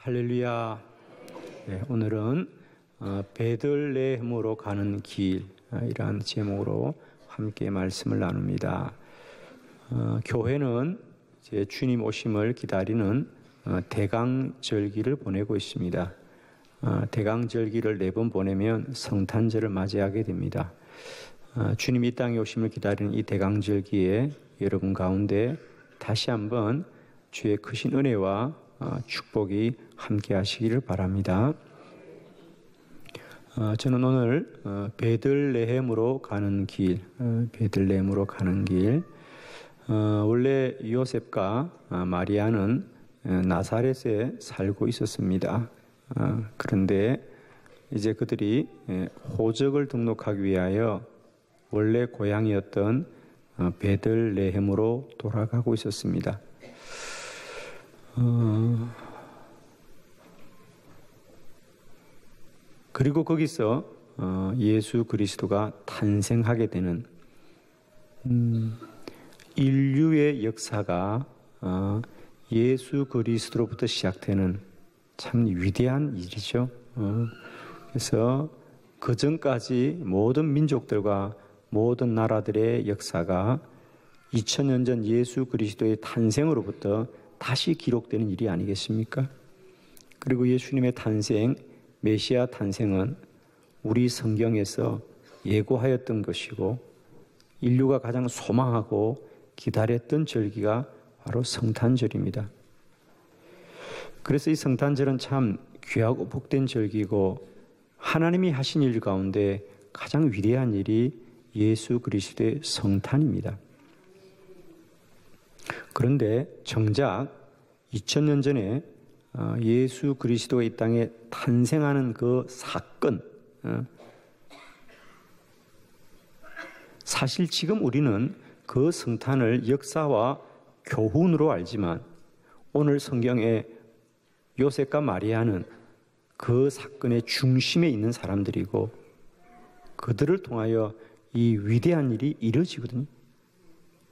할렐루야. 네, 오늘은 베들레헴으로 가는 길이라는 제목으로 함께 말씀을 나눕니다. 교회는 이제 주님 오심을 기다리는 대강절기를 보내고 있습니다. 대강절기를 4번 보내면 성탄절을 맞이하게 됩니다. 주님이 이 땅에 오심을 기다리는 이 대강절기에 여러분 가운데 다시 한번 주의 크신 은혜와 축복이 함께 하시기를 바랍니다. 저는 오늘 베들레헴으로 가는 길, 원래 요셉과 마리아는 나사렛에 살고 있었습니다. 그런데 이제 그들이 호적을 등록하기 위하여 원래 고향이었던 베들레헴으로 돌아가고 있었습니다. 그리고 거기서 예수 그리스도가 탄생하게 되는 인류의 역사가 예수 그리스도로부터 시작되는 참 위대한 일이죠. 그래서 그 전까지 모든 민족들과 모든 나라들의 역사가 2000년 전 예수 그리스도의 탄생으로부터 다시 기록되는 일이 아니겠습니까? 그리고 예수님의 탄생, 메시아 탄생은 우리 성경에서 예고하였던 것이고 인류가 가장 소망하고 기다렸던 절기가 바로 성탄절입니다. 그래서 이 성탄절은 참 귀하고 복된 절기고 하나님이 하신 일 가운데 가장 위대한 일이 예수 그리스도의 성탄입니다. 그런데 정작 2000년 전에 예수 그리스도가 이 땅에 탄생하는 그 사건, 사실 지금 우리는 그 성탄을 역사와 교훈으로 알지만 오늘 성경에 요셉과 마리아는 그 사건의 중심에 있는 사람들이고 그들을 통하여 이 위대한 일이 이루어지거든요.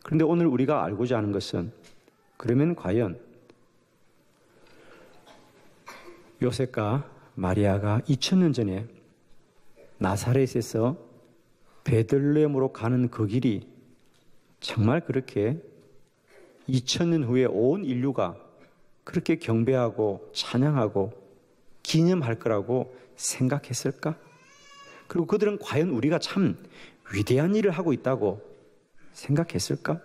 그런데 오늘 우리가 알고자 하는 것은 그러면 과연 요셉과 마리아가 2000년 전에 나사렛에서 베들레헴으로 가는 그 길이 정말 그렇게 2000년 후에 온 인류가 그렇게 경배하고 찬양하고 기념할 거라고 생각했을까? 그리고 그들은 과연 우리가 참 위대한 일을 하고 있다고 생각했을까?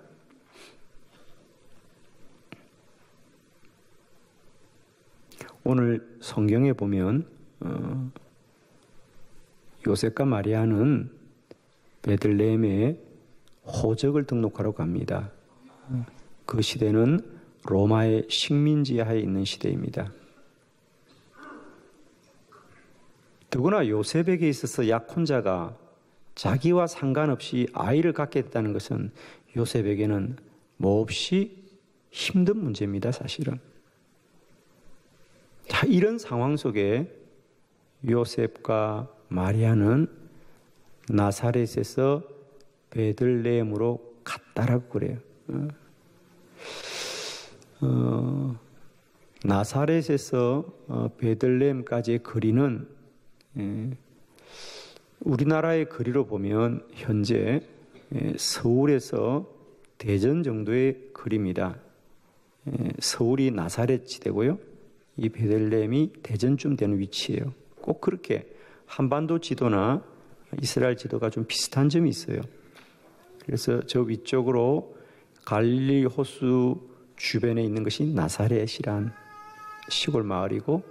오늘 성경에 보면 요셉과 마리아는 베들레헴에 호적을 등록하러 갑니다. 그 시대는 로마의 식민지하에 있는 시대입니다. 더구나 요셉에게 있어서 약혼자가 자기와 상관없이 아이를 갖게 됐다는 것은 요셉에게는 몹시 힘든 문제입니다, 사실은. 자, 이런 상황 속에 요셉과 마리아는 나사렛에서 베들레헴으로 갔다라고 그래요. 나사렛에서 베들레헴까지의 거리는 우리나라의 거리로 보면 현재 서울에서 대전 정도의 거리입니다. 서울이 나사렛 지대고요. 이 베들레헴이 대전쯤 되는 위치예요. 꼭 그렇게 한반도 지도나 이스라엘 지도가 좀 비슷한 점이 있어요. 그래서 저 위쪽으로 갈릴리 호수 주변에 있는 것이 나사렛이란 시골 마을이고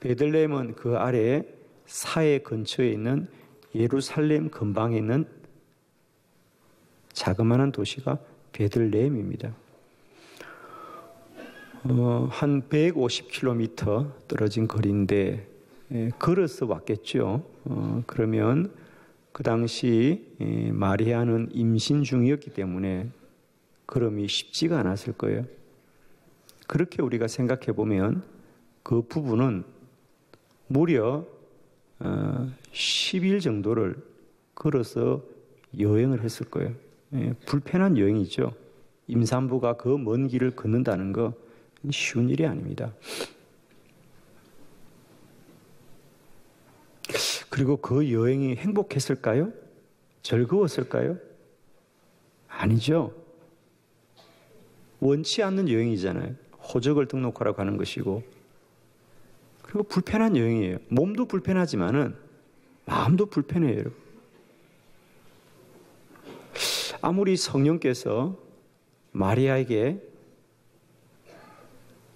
베들레헴은 그 아래에 사해 근처에 있는 예루살렘 근방에 있는 자그마한 도시가 베들레헴입니다. 한 150km 떨어진 거리인데 걸어서 왔겠죠. 그러면 그 당시 마리아는 임신 중이었기 때문에 걸음이 쉽지가 않았을 거예요. 그렇게 우리가 생각해 보면 그 부부는 무려 10일 정도를 걸어서 여행을 했을 거예요. 불편한 여행이죠. 임산부가 그 먼 길을 걷는다는 거 쉬운 일이 아닙니다. 그리고 그 여행이 행복했을까요? 즐거웠을까요? 아니죠. 원치 않는 여행이잖아요. 호적을 등록하러 가는 것이고, 그리고 불편한 여행이에요. 몸도 불편하지만은 마음도 불편해요, 여러분. 아무리 성령께서 마리아에게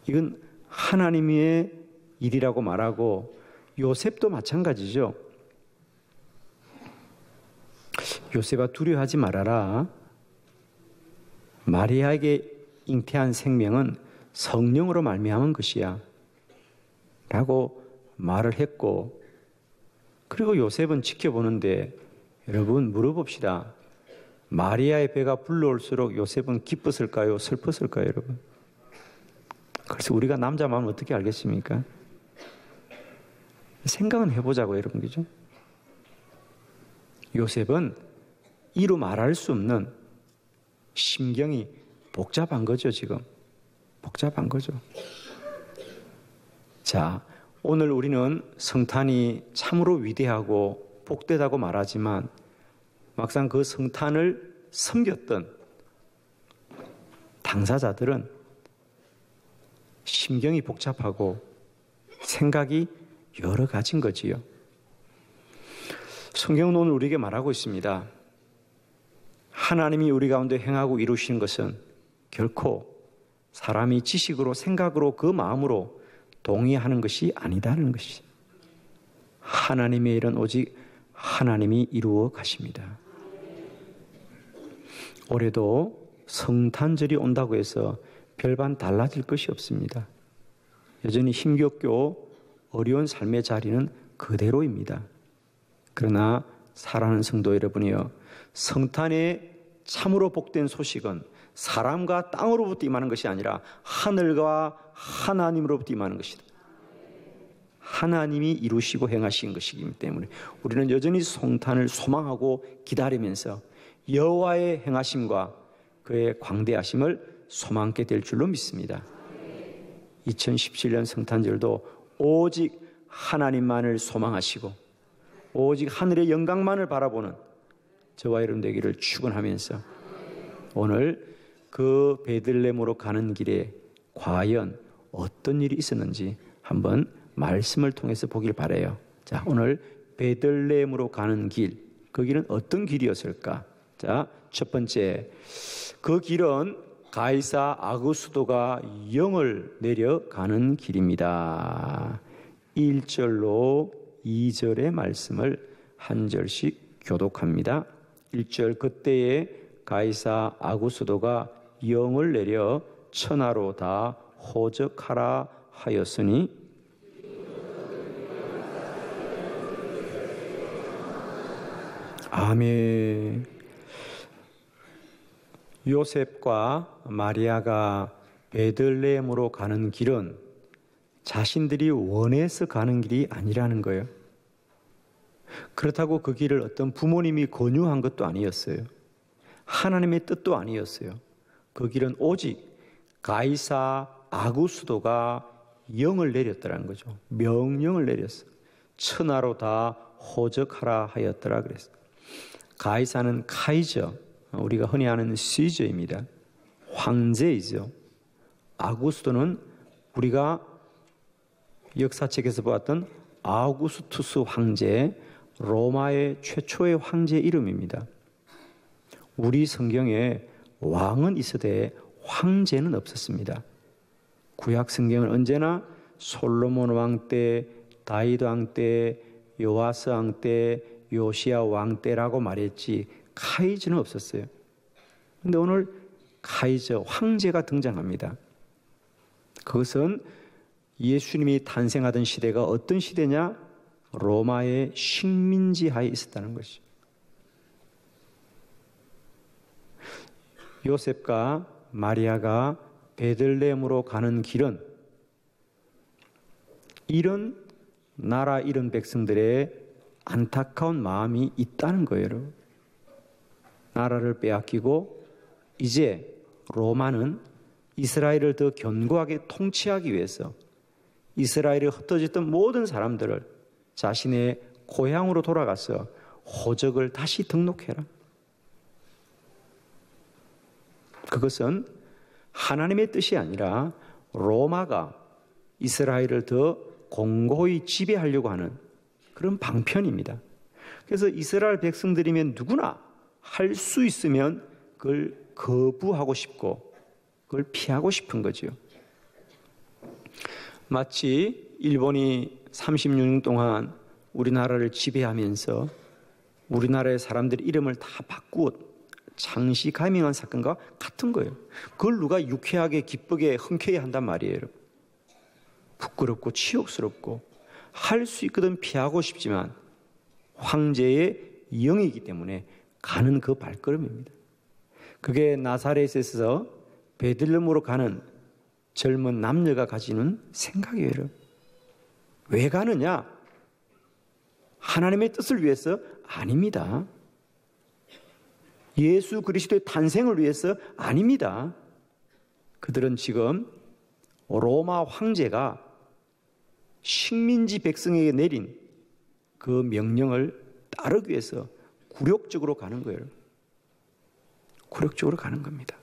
이건 하나님의 일이라고 말하고, 요셉도 마찬가지죠. 요셉아, 두려워하지 말아라. 마리아에게 잉태한 생명은 성령으로 말미암은 것이야 라고 말을 했고, 그리고 요셉은 지켜보는데, 여러분 물어봅시다. 마리아의 배가 불러올수록 요셉은 기뻤을까요? 슬펐을까요, 여러분? 그래서 우리가 남자 마음 어떻게 알겠습니까? 생각은 해보자고요, 여러분. 그죠? 요셉은 이루 말할 수 없는 심경이 복잡한 거죠, 지금. 복잡한 거죠. 자, 오늘 우리는 성탄이 참으로 위대하고 복되다고 말하지만, 막상 그 성탄을 섬겼던 당사자들은 심경이 복잡하고 생각이 여러 가지인 거지요. 성경은 오늘 우리에게 말하고 있습니다. 하나님이 우리 가운데 행하고 이루신 것은 결코 사람이 지식으로, 생각으로, 그 마음으로 동의하는 것이 아니다는 것이. 하나님의 일은 오직 하나님이 이루어 가십니다. 올해도 성탄절이 온다고 해서 별반 달라질 것이 없습니다. 여전히 힘겹고 어려운 삶의 자리는 그대로입니다. 그러나 사랑하는 성도 여러분이여, 성탄의 참으로 복된 소식은 사람과 땅으로부터 임하는 것이 아니라 하늘과 하나님으로부터 임하는 것이다. 하나님이 이루시고 행하신 것이기 때문에 우리는 여전히 성탄을 소망하고 기다리면서 여호와의 행하심과 그의 광대하심을 소망하게 될 줄로 믿습니다. 2017년 성탄절도 오직 하나님만을 소망하시고 오직 하늘의 영광만을 바라보는 저와 여러분 되기를 축원하면서, 오늘 그 베들레헴으로 가는 길에 과연 어떤 일이 있었는지 한번 말씀을 통해서 보길 바라요. 자, 오늘 베들레헴으로 가는 길, 그 길은 어떤 길이었을까? 자, 첫 번째, 그 길은 가이사 아구스도가 영을 내려가는 길입니다. 1절로 2절의 말씀을 한 절씩 교독합니다. 1절, 그때에 가이사 아구스도가 영을 내려 천하로 다 호적하라 하였으니, 아멘. 요셉과 마리아가 베들레헴으로 가는 길은 자신들이 원해서 가는 길이 아니라는 거예요. 그렇다고 그 길을 어떤 부모님이 권유한 것도 아니었어요. 하나님의 뜻도 아니었어요. 그 길은 오직 가이사 아구스도가 영을 내렸더라는 거죠. 명령을 내렸어. 천하로 다 호적하라 하였더라 그랬어요. 가이사는 카이저, 우리가 흔히 아는 시저입니다. 황제이죠. 아구스도는 우리가 역사책에서 보았던 아우구스투스 황제, 로마의 최초의 황제 이름입니다. 우리 성경에 왕은 있으되 황제는 없었습니다. 구약 성경은 언제나 솔로몬 왕 때, 다윗 왕 때, 요아스 왕 때, 요시야 왕 때라고 말했지 카이저는 없었어요. 그런데 오늘 카이저, 황제가 등장합니다. 그것은 예수님이 탄생하던 시대가 어떤 시대냐? 로마의 식민지 하에 있었다는 것이죠. 요셉과 마리아가 베들레헴으로 가는 길은 이런 나라, 이런 백성들의 안타까운 마음이 있다는 거예요, 여러분. 나라를 빼앗기고 이제 로마는 이스라엘을 더 견고하게 통치하기 위해서 이스라엘에 흩어졌던 모든 사람들을 자신의 고향으로 돌아가서 호적을 다시 등록해라. 그것은 하나님의 뜻이 아니라 로마가 이스라엘을 더 공고히 지배하려고 하는 그런 방편입니다. 그래서 이스라엘 백성들이면 누구나 할 수 있으면 그걸 거부하고 싶고 그걸 피하고 싶은 거죠. 마치 일본이 36년 동안 우리나라를 지배하면서 우리나라의 사람들의 이름을 다 바꾸어 장시가명한 사건과 같은 거예요. 그걸 누가 유쾌하게 기쁘게 흔쾌히 한단 말이에요. 부끄럽고 치욕스럽고 할 수 있거든 피하고 싶지만 황제의 영이기 때문에 가는 그 발걸음입니다. 그게 나사렛에서 베들레헴으로 가는 젊은 남녀가 가지는 생각이에요. 왜 가느냐? 하나님의 뜻을 위해서 아닙니다. 예수 그리스도의 탄생을 위해서 아닙니다. 그들은 지금 로마 황제가 식민지 백성에게 내린 그 명령을 따르기 위해서 굴욕적으로 가는 거예요. 굴욕적으로 가는 겁니다.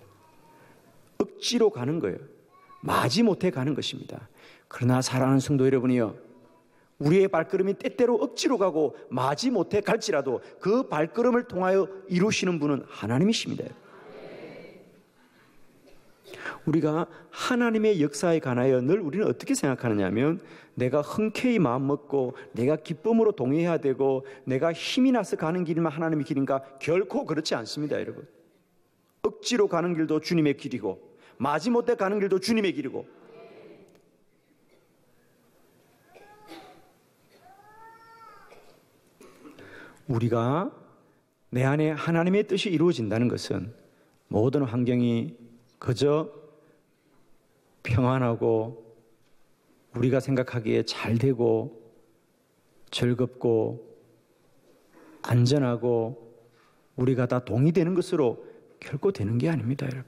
억지로 가는 거예요. 마지못해 가는 것입니다. 그러나 사랑하는 성도 여러분이요, 우리의 발걸음이 때때로 억지로 가고 마지못해 갈지라도 그 발걸음을 통하여 이루시는 분은 하나님이십니다. 우리가 하나님의 역사에 관하여 늘 우리는 어떻게 생각하느냐 하면 내가 흔쾌히 마음 먹고 내가 기쁨으로 동의해야 되고 내가 힘이 나서 가는 길만 하나님의 길인가? 결코 그렇지 않습니다, 여러분. 억지로 가는 길도 주님의 길이고 마지못해 가는 길도 주님의 길이고 우리가 내 안에 하나님의 뜻이 이루어진다는 것은 모든 환경이 그저 평안하고 우리가 생각하기에 잘 되고 즐겁고 안전하고 우리가 다 동의되는 것으로 결코 되는 게 아닙니다, 여러분.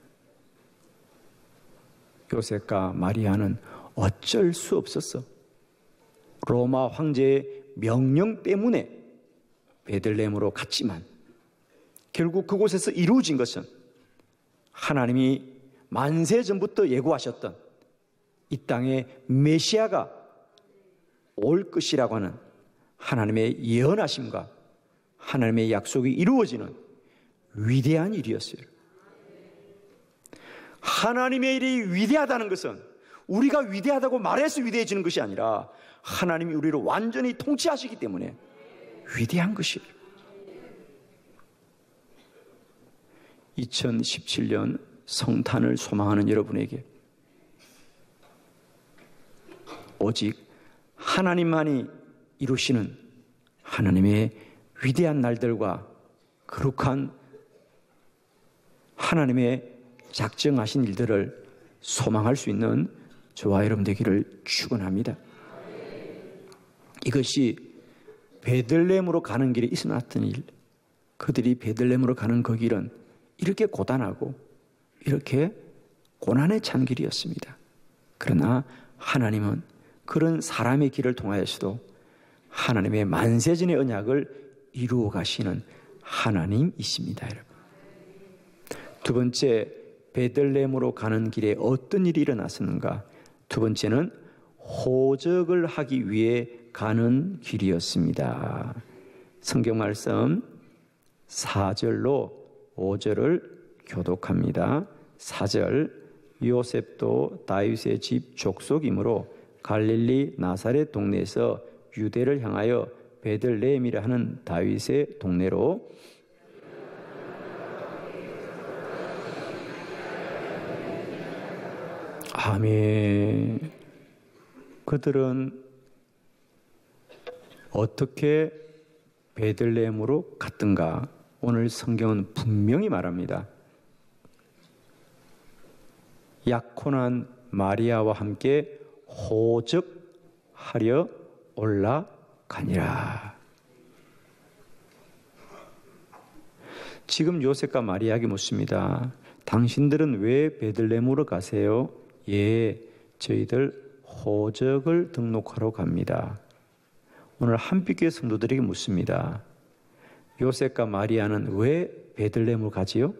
요셉과 마리아는 어쩔 수 없었어. 로마 황제의 명령 때문에 베들레헴으로 갔지만 결국 그곳에서 이루어진 것은 하나님이 만세 전부터 예고하셨던 이 땅에 메시아가 올 것이라고 하는 하나님의 예언하심과 하나님의 약속이 이루어지는 위대한 일이었어요. 하나님의 일이 위대하다는 것은 우리가 위대하다고 말해서 위대해지는 것이 아니라 하나님이 우리를 완전히 통치하시기 때문에 위대한 것이에요. 2017년 성탄을 소망하는 여러분에게 오직 하나님만이 이루시는 하나님의 위대한 날들과 거룩한 하나님의 작정하신 일들을 소망할 수 있는 저와 여러분 되기를 축원합니다. 이것이 베들레헴으로 가는 길에 있어놨던 일, 그들이 베들레헴으로 가는 그 길은 이렇게 고단하고 이렇게 고난에 찬 길이었습니다. 그러나 하나님은 그런 사람의 길을 통하여서도 하나님의 만세전의 언약을 이루어 가시는 하나님이십니다, 여러분. 두 번째, 베들레헴으로 가는 길에 어떤 일이 일어났었는가? 두 번째는 호적을 하기 위해 가는 길이었습니다. 성경 말씀 4절로 5절을 교독합니다. 4절, 요셉도 다윗의 집 족속이므로 갈릴리 나사렛 동네에서 유대를 향하여 베들레헴이라 하는 다윗의 동네로 아멘. 그들은 어떻게 베들레헴으로 갔던가? 오늘 성경은 분명히 말합니다. 약혼한 마리아와 함께 호적하려 올라가니라. 지금 요셉과 마리아에게 묻습니다. 당신들은 왜 베들레헴으로 가세요? 예, 저희들 호적을 등록하러 갑니다. 오늘 한빛교회 성도들에게 묻습니다. 요셉과 마리아는 왜 베들레헴을 가지요?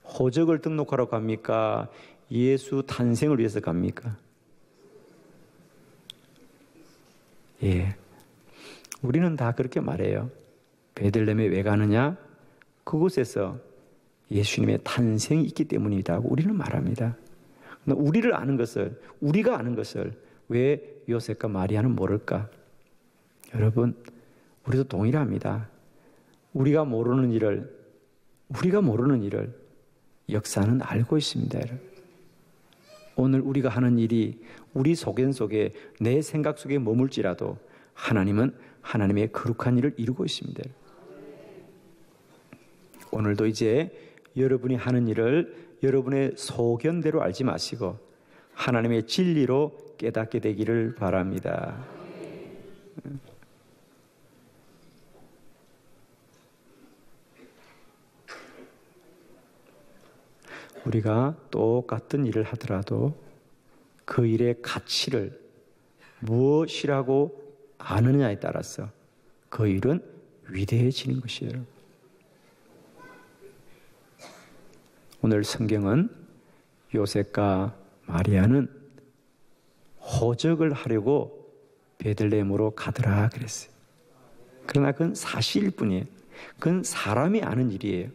호적을 등록하러 갑니까? 예수 탄생을 위해서 갑니까? 예, 우리는 다 그렇게 말해요. 베들레헴에 왜 가느냐? 그곳에서 예수님의 탄생이 있기 때문이다 고 우리는 말합니다. 우리가 아는 것을 왜 요셉과 마리아는 모를까? 여러분, 우리도 동일합니다. 우리가 모르는 일을 역사는 알고 있습니다. 여러분. 오늘 우리가 하는 일이 우리 소견 속에 내 생각 속에 머물지라도 하나님은 하나님의 거룩한 일을 이루고 있습니다. 오늘도 이제 여러분이 하는 일을 여러분의 소견대로 알지 마시고 하나님의 진리로 깨닫게 되기를 바랍니다. 우리가 똑같은 일을 하더라도 그 일의 가치를 무엇이라고 아느냐에 따라서 그 일은 위대해지는 것이에요. 오늘 성경은 요셉과 마리아는 호적을 하려고 베들레헴으로 가더라 그랬어요. 그러나 그건 사실일 뿐이에요. 그건 사람이 아는 일이에요.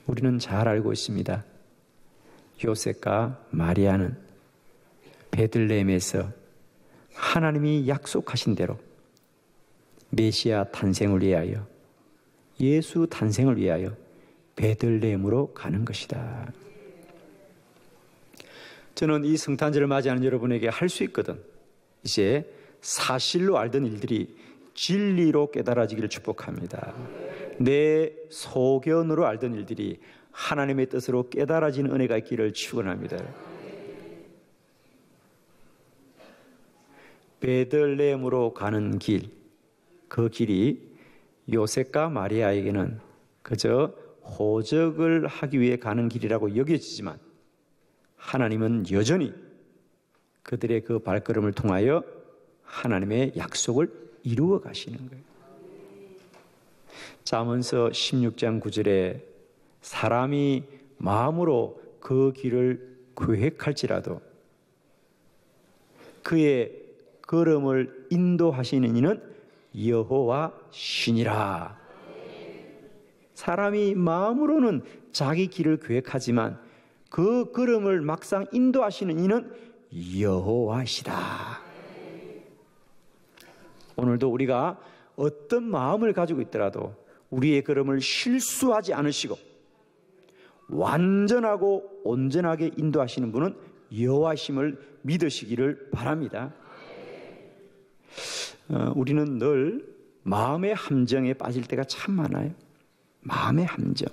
우리는 잘 알고 있습니다. 요셉과 마리아는 베들레헴에서 하나님이 약속하신 대로 메시아 탄생을 위하여 예수 탄생을 위하여 베들레헴으로 가는 것이다. 저는 이 성탄절을 맞이하는 여러분에게 할 수 있거든. 이제 사실로 알던 일들이 진리로 깨달아지기를 축복합니다. 내 소견으로 알던 일들이 하나님의 뜻으로 깨달아지는 은혜가 있기를 축원합니다. 베들레헴으로 가는 길, 그 길이 요셉과 마리아에게는 그저 호적을 하기 위해 가는 길이라고 여겨지지만 하나님은 여전히 그들의 그 발걸음을 통하여 하나님의 약속을 이루어 가시는 거예요. 잠언서 16장 9절에 사람이 마음으로 그 길을 계획할지라도 그의 걸음을 인도하시는 이는 여호와 신이라. 사람이 마음으로는 자기 길을 계획하지만 그 걸음을 막상 인도하시는 이는 여호와시다. 오늘도 우리가 어떤 마음을 가지고 있더라도 우리의 걸음을 실수하지 않으시고 완전하고 온전하게 인도하시는 분은 여호와심을 믿으시기를 바랍니다. 우리는 늘 마음의 함정에 빠질 때가 참 많아요. 마음의 함정.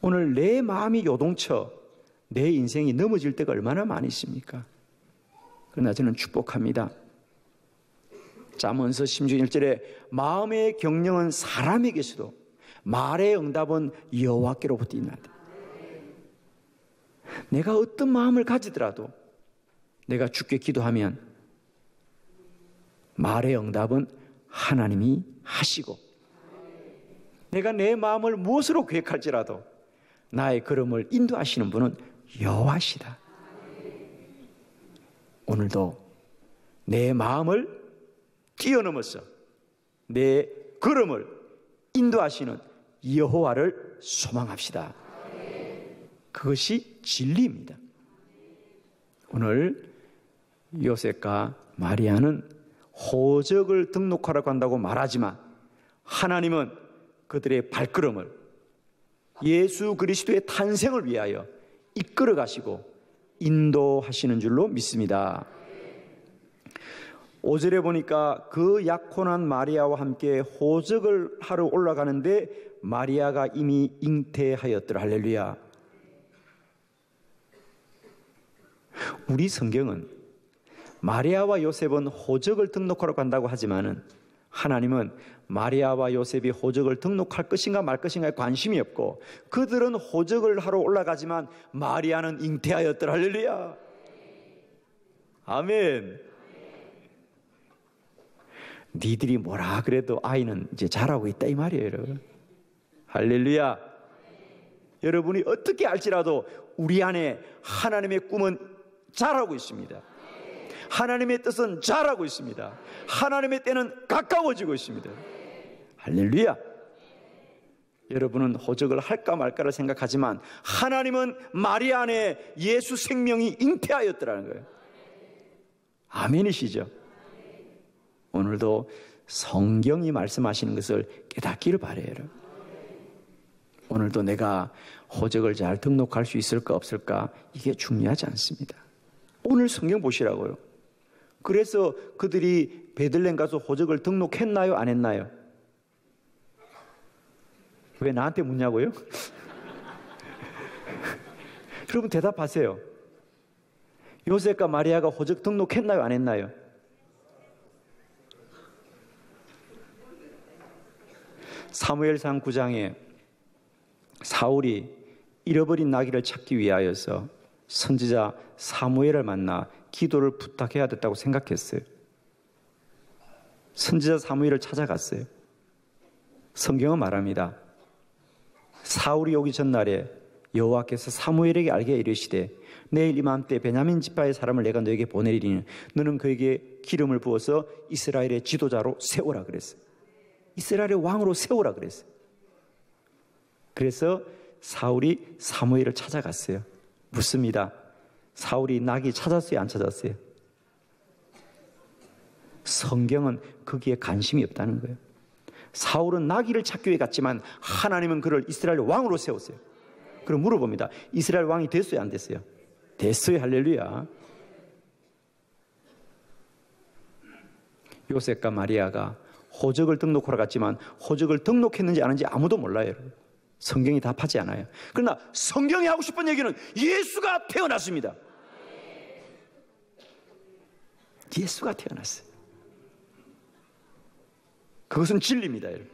오늘 내 마음이 요동쳐 내 인생이 넘어질 때가 얼마나 많이 있습니까? 그러나 저는 축복합니다. 잠언서 16절에 마음의 경영은 사람에게서도 말의 응답은 여호와께로부터 있나이다. 내가 어떤 마음을 가지더라도 내가 주께 기도하면 말의 응답은 하나님이 하시고 내가 내 마음을 무엇으로 계획할지라도 나의 걸음을 인도하시는 분은 여호와시다. 오늘도 내 마음을 뛰어넘어서 내 걸음을 인도하시는 여호와를 소망합시다. 그것이 진리입니다. 오늘 요셉과 마리아는 호적을 등록하라고 한다고 말하지만 하나님은 그들의 발걸음을 예수 그리스도의 탄생을 위하여 이끌어 가시고 인도하시는 줄로 믿습니다. 5절에 보니까 그 약혼한 마리아와 함께 호적을 하러 올라가는데 마리아가 이미 잉태하였더라. 할렐루야. 우리 성경은 마리아와 요셉은 호적을 등록하러 간다고 하지만은 하나님은 마리아와 요셉이 호적을 등록할 것인가 말 것인가에 관심이 없고 그들은 호적을 하러 올라가지만 마리아는 잉태하였더라. 할렐루야. 아멘. 니들이 뭐라 그래도 아이는 이제 자라고 있다 이 말이에요, 여러분. 할렐루야. 여러분이 어떻게 알지라도 우리 안에 하나님의 꿈은 자라고 있습니다. 하나님의 뜻은 자라고 있습니다. 하나님의 때는 가까워지고 있습니다. 할렐루야. 여러분은 호적을 할까 말까를 생각하지만 하나님은 마리아 안에 예수 생명이 잉태하였더라는 거예요. 아멘이시죠? 오늘도 성경이 말씀하시는 것을 깨닫기를 바라요. 오늘도 내가 호적을 잘 등록할 수 있을까 없을까 이게 중요하지 않습니다. 오늘 성경 보시라고요. 그래서 그들이 베들레헴 가서 호적을 등록했나요? 안 했나요? 왜 나한테 묻냐고요? 여러분 대답하세요. 요셉과 마리아가 호적 등록했나요? 안 했나요? 사무엘상 9장에 사울이 잃어버린 나귀를 찾기 위하여서 선지자 사무엘을 만나 기도를 부탁해야 됐다고 생각했어요. 선지자 사무엘을 찾아갔어요. 성경은 말합니다. 사울이 오기 전날에 여호와께서 사무엘에게 알게 이르시되 내일 이맘때 베냐민 지파의 사람을 내가 너에게 보내리니 너는 그에게 기름을 부어서 이스라엘의 지도자로 세우라 그랬어요. 이스라엘의 왕으로 세우라 그랬어요. 그래서 사울이 사무엘을 찾아갔어요. 묻습니다. 사울이 나귀 찾았어요? 안 찾았어요? 성경은 거기에 관심이 없다는 거예요. 사울은 나귀를 찾기 위해 갔지만 하나님은 그를 이스라엘 왕으로 세웠어요. 그럼 물어봅니다. 이스라엘 왕이 됐어요? 안 됐어요? 됐어요. 할렐루야. 요셉과 마리아가 호적을 등록하러 갔지만 호적을 등록했는지 안 했는지 아무도 몰라요. 성경이 답하지 않아요. 그러나 성경이 하고 싶은 얘기는 예수가 태어났습니다. 예수가 태어났어요. 그것은 진리입니다. 여러분.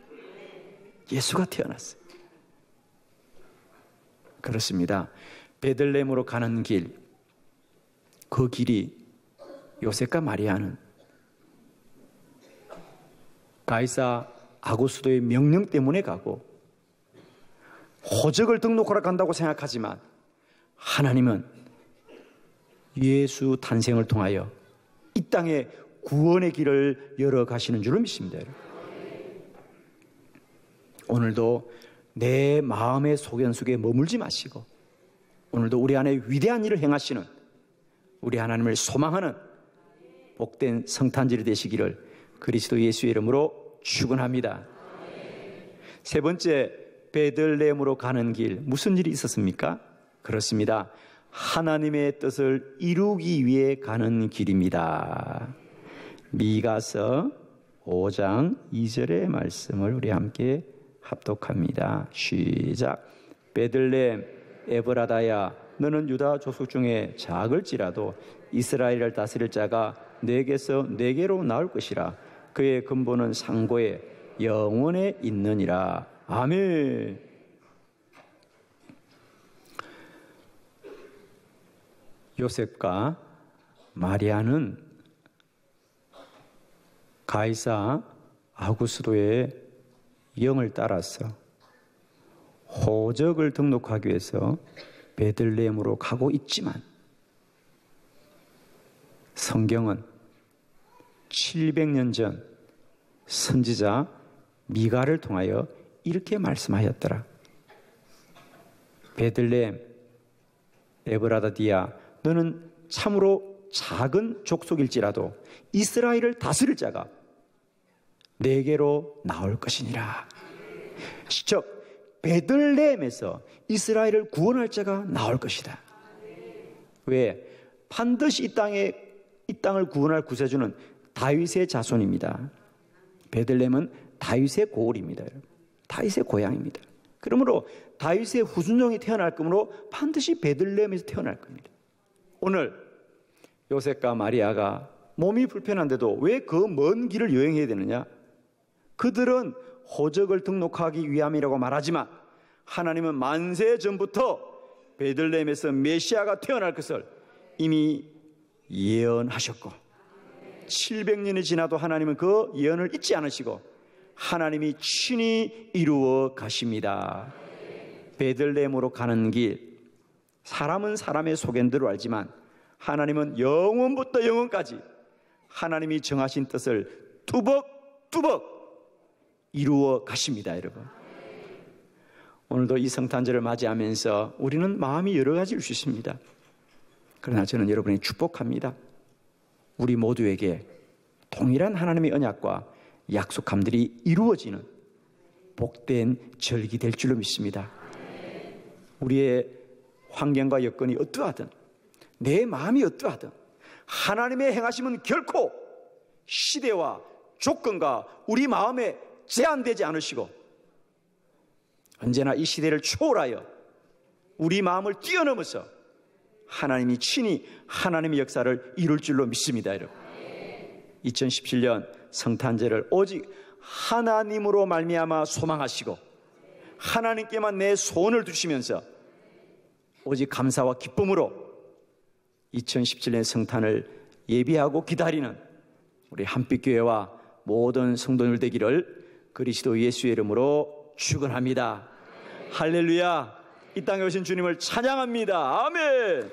예수가 태어났어요. 그렇습니다. 베들레헴으로 가는 길, 그 길이 요셉과 마리아는 가이사 아구스도의 명령 때문에 가고 호적을 등록하러 간다고 생각하지만 하나님은 예수 탄생을 통하여 이 땅에 구원의 길을 열어 가시는 줄을 믿습니다. 오늘도 내 마음의 소견 속에 머물지 마시고 오늘도 우리 안에 위대한 일을 행하시는 우리 하나님을 소망하는 복된 성탄절이 되시기를 그리스도 예수의 이름으로 축원합니다. 세 번째, 베들레헴으로 가는 길, 무슨 일이 있었습니까? 그렇습니다. 하나님의 뜻을 이루기 위해 가는 길입니다. 미가서 5장 2절의 말씀을 우리 함께 합독합니다. 시작. 베들레헴 에브라다야, 너는 유다 족속 중에 작을지라도 이스라엘을 다스릴 자가 내게서 내게로 나올 것이라. 그의 근본은 상고에 영원에 있느니라. 아멘. 요셉과 마리아는 가이사 아구스도의 영을 따라서 호적을 등록하기 위해서 베들레헴으로 가고 있지만 성경은 700년 전 선지자 미가를 통하여 이렇게 말씀하였더라. 베들레헴 에브라다디아, 너는 참으로 작은 족속일지라도 이스라엘을 다스릴 자가 내게로 나올 것이니라. 즉 베들레헴에서 이스라엘을 구원할 자가 나올 것이다. 왜? 반드시 이 땅을 구원할 구세주는 다윗의 자손입니다. 베들레헴은 다윗의 고을입니다. 다윗의 고향입니다. 그러므로 다윗의 후손종이 태어날 거므로 반드시 베들레헴에서 태어날 겁니다. 오늘 요셉과 마리아가 몸이 불편한데도 왜 그 먼 길을 여행해야 되느냐? 그들은 호적을 등록하기 위함이라고 말하지만 하나님은 만세 전부터 베들레헴에서 메시아가 태어날 것을 이미 예언하셨고 700년이 지나도 하나님은 그 예언을 잊지 않으시고 하나님이 친히 이루어 가십니다. 베들레헴으로 가는 길, 사람은 사람의 소견대로 알지만 하나님은 영원부터 영원까지 하나님이 정하신 뜻을 뚜벅뚜벅 이루어 가십니다. 여러분, 오늘도 이 성탄절을 맞이하면서 우리는 마음이 여러 가지일 수 있습니다. 그러나 저는 여러분이 축복합니다. 우리 모두에게 동일한 하나님의 언약과 약속함들이 이루어지는 복된 절기 될 줄로 믿습니다. 우리의 환경과 여건이 어떠하든 내 마음이 어떠하든 하나님의 행하심은 결코 시대와 조건과 우리 마음에 제한되지 않으시고 언제나 이 시대를 초월하여 우리 마음을 뛰어넘어서 하나님이 친히 하나님의 역사를 이룰 줄로 믿습니다. 여러분, 2017년 성탄절을 오직 하나님으로 말미암아 소망하시고 하나님께만 내 소원을 두시면서 오직 감사와 기쁨으로 2017년 성탄을 예비하고 기다리는 우리 한빛교회와 모든 성도들 되기를 그리스도 예수의 이름으로 축원합니다. 할렐루야. 이 땅에 오신 주님을 찬양합니다. 아멘.